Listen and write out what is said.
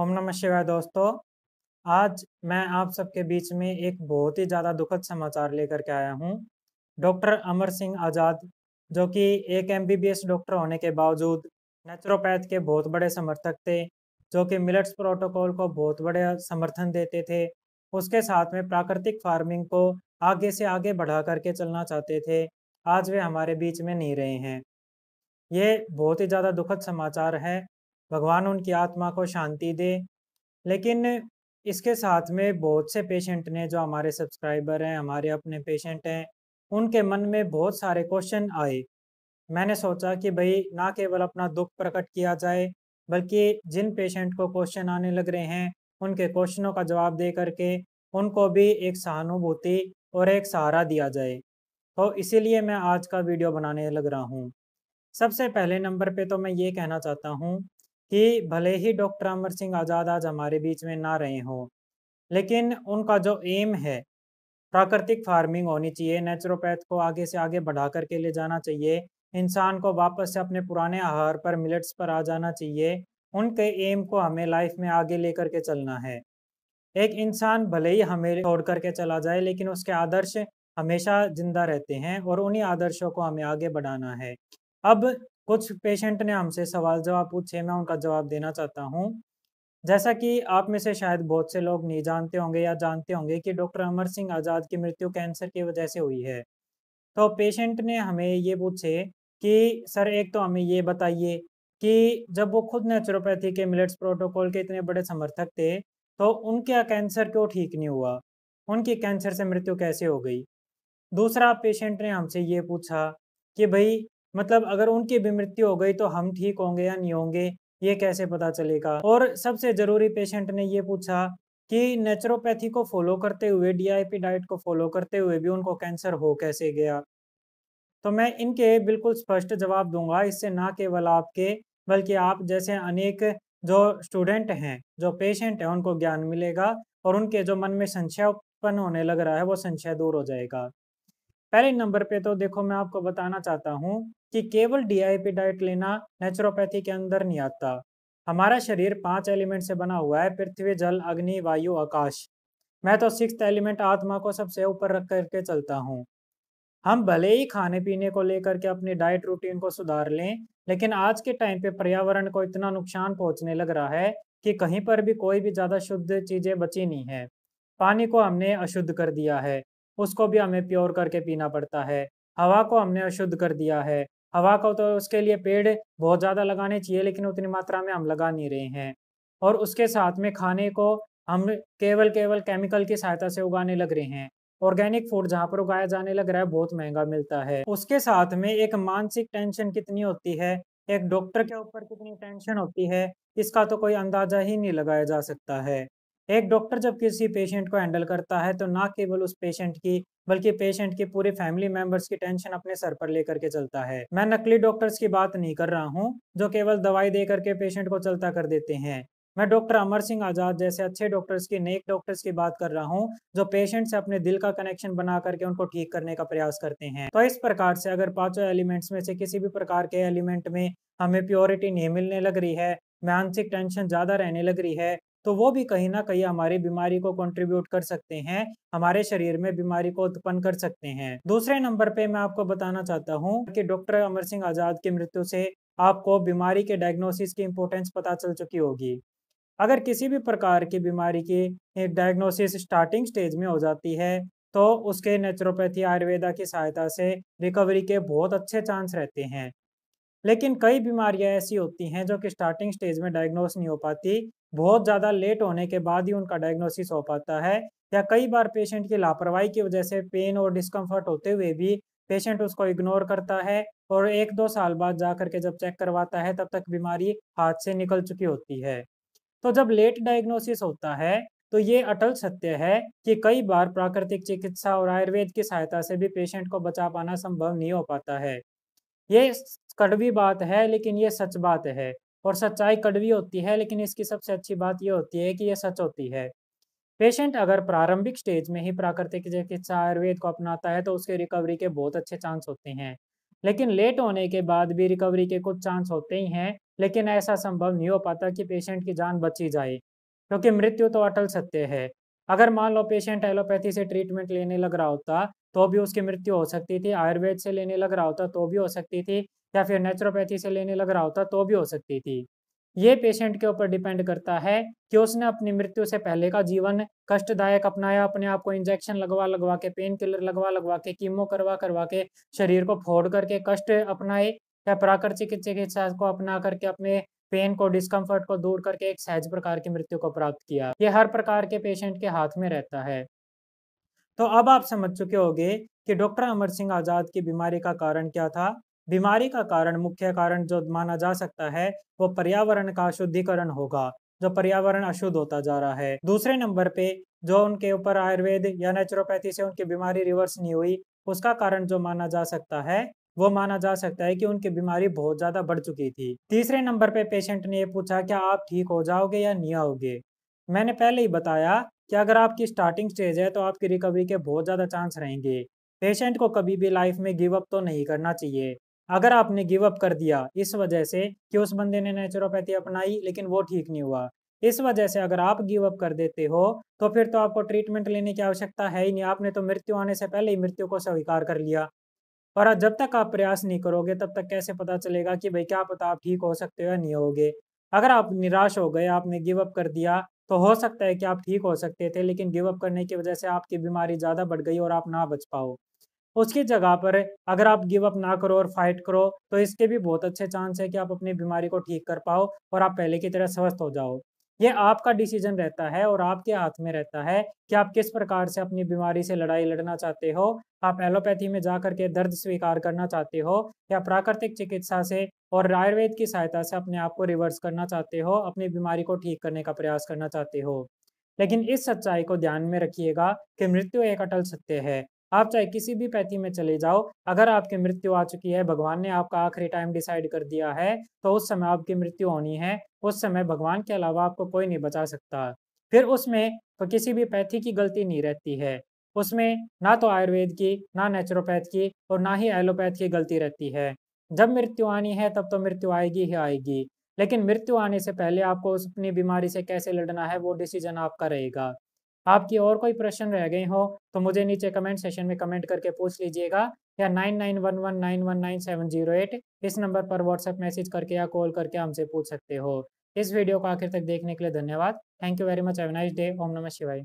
ओम नमः शिवाय दोस्तों। आज मैं आप सबके बीच में एक बहुत ही ज़्यादा दुखद समाचार लेकर के आया हूँ। डॉक्टर अमर सिंह आज़ाद, जो कि एक एमबीबीएस डॉक्टर होने के बावजूद नेचुरोपैथ के बहुत बड़े समर्थक थे, जो कि मिलेट्स प्रोटोकॉल को बहुत बड़े समर्थन देते थे। उसके साथ में प्राकृतिक फार्मिंग को आगे से आगे बढ़ा करके चलना चाहते थे। आज वे हमारे बीच में नहीं रहे हैं। ये बहुत ही ज़्यादा दुखद समाचार है। भगवान उनकी आत्मा को शांति दे। लेकिन इसके साथ में बहुत से पेशेंट ने, जो हमारे सब्सक्राइबर हैं, हमारे अपने पेशेंट हैं, उनके मन में बहुत सारे क्वेश्चन आए। मैंने सोचा कि भई ना केवल अपना दुःख प्रकट किया जाए, बल्कि जिन पेशेंट को क्वेश्चन आने लग रहे हैं, उनके क्वेश्चनों का जवाब दे करके उनको भी एक सहानुभूति और एक सहारा दिया जाए। तो इसीलिए मैं आज का वीडियो बनाने लग रहा हूँ। सबसे पहले नंबर पे तो मैं ये कहना चाहता हूँ कि भले ही डॉक्टर अमर सिंह आज़ाद आज हमारे बीच में ना रहे हों, लेकिन उनका जो एम है, प्राकृतिक फार्मिंग होनी चाहिए, नेचुरोपैथ को आगे से आगे बढ़ा करके ले जाना चाहिए, इंसान को वापस से अपने पुराने आहार पर, मिलेट्स पर आ जाना चाहिए। उनके एम को हमें लाइफ में आगे लेकर के चलना है। एक इंसान भले ही हमें छोड़ करके चला जाए, लेकिन उसके आदर्श हमेशा जिंदा रहते हैं और उन्हीं आदर्शों को हमें आगे बढ़ाना है। अब कुछ पेशेंट ने हमसे सवाल जवाब पूछे, मैं उनका जवाब देना चाहता हूँ। जैसा कि आप में से शायद बहुत से लोग नहीं जानते होंगे या जानते होंगे कि डॉक्टर अमर सिंह आज़ाद की मृत्यु कैंसर की वजह से हुई है। तो पेशेंट ने हमें ये पूछे कि सर, एक तो हमें ये बताइए कि जब वो खुद नेचुरोपैथी के मिलेट्स प्रोटोकॉल के इतने बड़े समर्थक थे, तो उनका कैंसर क्यों ठीक नहीं हुआ? उनकी कैंसर से मृत्यु कैसे हो गई? दूसरा पेशेंट ने हमसे ये पूछा कि भई, मतलब अगर उनकी भी मृत्यु हो गई तो हम ठीक होंगे या नहीं होंगे, ये कैसे पता चलेगा? और सबसे ज़रूरी पेशेंट ने ये पूछा कि नेचुरोपैथी को फ़ॉलो करते हुए, डीआईपी डाइट को फ़ॉलो करते हुए भी उनको कैंसर हो कैसे गया? तो मैं इनके बिल्कुल स्पष्ट जवाब दूँगा। इससे ना केवल आपके, बल्कि आप जैसे अनेक जो स्टूडेंट हैं, जो पेशेंट हैं, उनको ज्ञान मिलेगा और उनके जो मन में संशय उत्पन्न होने लग रहा है, वो संशय दूर हो जाएगा। पहले नंबर पे तो देखो, मैं आपको बताना चाहता हूँ कि केवल डीआईपी डाइट लेना नेचुरोपैथी के अंदर नहीं आता। हमारा शरीर 5 एलिमेंट से बना हुआ है: पृथ्वी, जल, अग्नि, वायु, आकाश। मैं तो 6th एलिमेंट आत्मा को सबसे ऊपर रख करके चलता हूँ। हम भले ही खाने-पीने को लेकर के अपनी डाइट रूटीन को सुधार लें, लेकिन आज के टाइम पे पर्यावरण को इतना नुकसान पहुँचने लग रहा है कि कहीं पर भी कोई भी ज़्यादा शुद्ध चीज़ें बची नहीं हैं। पानी को हमने अशुद्ध कर दिया है, उसको भी हमें प्योर करके पीना पड़ता है। हवा को हमने अशुद्ध कर दिया है, हवा को तो उसके लिए पेड़ बहुत ज़्यादा लगाने चाहिए, लेकिन उतनी मात्रा में हम लगा नहीं रहे हैं। और उसके साथ में खाने को हम केवल केमिकल की सहायता से उगाने लग रहे हैं। ऑर्गेनिक फूड जहाँ पर उगाया जाने लग रहा है, बहुत महँगा मिलता है। उसके साथ में एक मानसिक टेंशन कितनी होती है, एक डॉक्टर के ऊपर कितनी टेंशन होती है, इसका तो कोई अंदाज़ा ही नहीं लगाया जा सकता है। एक डॉक्टर जब किसी पेशेंट को हैंडल करता है, तो ना केवल उस पेशेंट की, बल्कि पेशेंट की पूरी फैमिली मेंबर्स की टेंशन अपने सर पर लेकर के चलता है। मैं नकली डॉक्टर्स की बात नहीं कर रहा हूँ, जो केवल दवाई दे करके पेशेंट को चलता कर देते हैं। मैं डॉक्टर अमर सिंह आज़ाद जैसे अच्छे डॉक्टर्स की, नेक डॉक्टर्स की बात कर रहा हूँ, जो पेशेंट से अपने दिल का कनेक्शन बना करके उनको ठीक करने का प्रयास करते हैं। तो इस प्रकार से अगर पाँचों एलिमेंट्स में से किसी भी प्रकार के एलिमेंट में हमें प्योरिटी नहीं मिलने लग रही है, मानसिक टेंशन ज़्यादा रहने लग रही है, तो वो भी कहीं न कहीं हमारी बीमारी को कंट्रीब्यूट कर सकते हैं, हमारे शरीर में बीमारी को उत्पन्न कर सकते हैं। दूसरे नंबर पे मैं आपको बताना चाहता हूँ कि डॉक्टर अमर सिंह आज़ाद की मृत्यु से आपको बीमारी के डायग्नोसिस की इम्पोर्टेंस पता चल चुकी होगी। अगर किसी भी प्रकार की बीमारी की डायग्नोसिस स्टार्टिंग स्टेज में हो जाती है, तो उसके नेचुरोपैथी, आयुर्वेदा की सहायता से रिकवरी के बहुत अच्छे चांस रहते हैं। लेकिन कई बीमारियाँ ऐसी होती हैं जो कि स्टार्टिंग स्टेज में डायग्नोस नहीं हो पाती, बहुत ज़्यादा लेट होने के बाद ही उनका डायग्नोसिस हो पाता है, या कई बार पेशेंट की लापरवाही की वजह से पेन और डिस्कम्फर्ट होते हुए भी पेशेंट उसको इग्नोर करता है और 1-2 साल बाद जाकर के जब चेक करवाता है, तब तक बीमारी हाथ से निकल चुकी होती है। तो जब लेट डायग्नोसिस होता है, तो ये अटल सत्य है कि कई बार प्राकृतिक चिकित्सा और आयुर्वेद की सहायता से भी पेशेंट को बचा पाना संभव नहीं हो पाता है। ये कड़वी बात है, लेकिन ये सच बात है। और सच्चाई कड़वी होती है, लेकिन इसकी सबसे अच्छी बात ये होती है कि ये सच होती है। पेशेंट अगर प्रारंभिक स्टेज में ही प्राकृतिक चिकित्सा, आयुर्वेद को अपनाता है, तो उसके रिकवरी के बहुत अच्छे चांस होते हैं। लेकिन लेट होने के बाद भी रिकवरी के कुछ चांस होते ही हैं, लेकिन ऐसा संभव नहीं हो पाता कि पेशेंट की जान बची जाए। क्योंकि मृत्यु तो अटल सत्य है। अगर मान लो पेशेंट एलोपैथी से ट्रीटमेंट लेने लग रहा होता तो भी उसकी मृत्यु हो सकती थी, आयुर्वेद से लेने लग रहा होता तो भी हो सकती थी, या फिर नेचुरोपैथी से लेने लग रहा होता तो भी हो सकती थी। ये पेशेंट के ऊपर डिपेंड करता है कि उसने अपनी मृत्यु से पहले का जीवन कष्टदायक अपनाया, अपने आप को इंजेक्शन लगवा लगवा के, पेन किलर लगवा लगवा के, कीमो करवा करवा के, शरीर को फोड़ करके कष्ट अपनाए, या प्राकृतिक चिकित्सा को अपना करके अपने पेन को, डिस्कम्फर्ट को दूर करके एक सहज प्रकार की मृत्यु को प्राप्त किया। ये हर प्रकार के पेशेंट के हाथ में रहता है। तो अब आप समझ चुके होंगे कि डॉक्टर अमर सिंह आज़ाद की बीमारी का कारण क्या था। बीमारी का कारण, मुख्य कारण जो माना जा सकता है, वो पर्यावरण का अशुद्धिकरण होगा, जो पर्यावरण अशुद्ध होता जा रहा है। दूसरे नंबर पे जो उनके ऊपर आयुर्वेद या नेचुरोपैथी से उनकी बीमारी रिवर्स नहीं हुई, उसका कारण जो माना जा सकता है, वो माना जा सकता है कि उनकी बीमारी बहुत ज्यादा बढ़ चुकी थी। तीसरे नंबर पे पेशेंट ने ये पूछा, क्या आप ठीक हो जाओगे या नहीं आओगे। मैंने पहले ही बताया कि अगर आपकी स्टार्टिंग स्टेज है तो आपकी रिकवरी के बहुत ज़्यादा चांस रहेंगे। पेशेंट को कभी भी लाइफ में गिव अप तो नहीं करना चाहिए। अगर आपने गिव अप कर दिया इस वजह से कि उस बंदे ने नेचुरोपैथी अपनाई लेकिन वो ठीक नहीं हुआ, इस वजह से अगर आप गिव अप कर देते हो तो फिर तो आपको ट्रीटमेंट लेने की आवश्यकता है ही नहीं। आपने तो मृत्यु आने से पहले ही मृत्यु को स्वीकार कर लिया। और जब तक आप प्रयास नहीं करोगे तब तक कैसे पता चलेगा कि भाई क्या पता आप ठीक हो सकते हो या नहीं होगे। अगर आप निराश हो गए, आपने गिव अप कर दिया, तो हो सकता है कि आप ठीक हो सकते थे लेकिन गिव अप करने की वजह से आपकी बीमारी ज़्यादा बढ़ गई और आप ना बच पाओ। उसकी जगह पर अगर आप गिव अप ना करो और फाइट करो तो इसके भी बहुत अच्छे चांस है कि आप अपनी बीमारी को ठीक कर पाओ और आप पहले की तरह स्वस्थ हो जाओ। ये आपका डिसीजन रहता है और आपके हाथ में रहता है कि आप किस प्रकार से अपनी बीमारी से लड़ाई लड़ना चाहते हो। आप एलोपैथी में जाकर के दर्द स्वीकार करना चाहते हो या प्राकृतिक चिकित्सा से और आयुर्वेद की सहायता से अपने आप को रिवर्स करना चाहते हो, अपनी बीमारी को ठीक करने का प्रयास करना चाहते हो। लेकिन इस सच्चाई को ध्यान में रखिएगा कि मृत्यु एक अटल सत्य है। आप चाहे किसी भी पैथी में चले जाओ, अगर आपकी मृत्यु आ चुकी है, भगवान ने आपका आखिरी टाइम डिसाइड कर दिया है, तो उस समय आपकी मृत्यु होनी है। उस समय भगवान के अलावा आपको कोई नहीं बचा सकता। फिर उसमें तो किसी भी पैथी की गलती नहीं रहती है। उसमें ना तो आयुर्वेद की, ना नेचुरोपैथ की और ना ही एलोपैथ की गलती रहती है। जब मृत्यु आनी है तब तो मृत्यु आएगी ही आएगी। लेकिन मृत्यु आने से पहले आपको उस अपनी बीमारी से कैसे लड़ना है वो डिसीजन आपका रहेगा। आपकी और कोई प्रश्न रह गए हो तो मुझे नीचे कमेंट सेशन में कमेंट करके पूछ लीजिएगा, या 9911919708 इस नंबर पर व्हाट्सएप मैसेज करके या कॉल करके हमसे पूछ सकते हो। इस वीडियो को आखिर तक देखने के लिए धन्यवाद। Thank you very much. Have a nice day. ओम नमः शिवाय।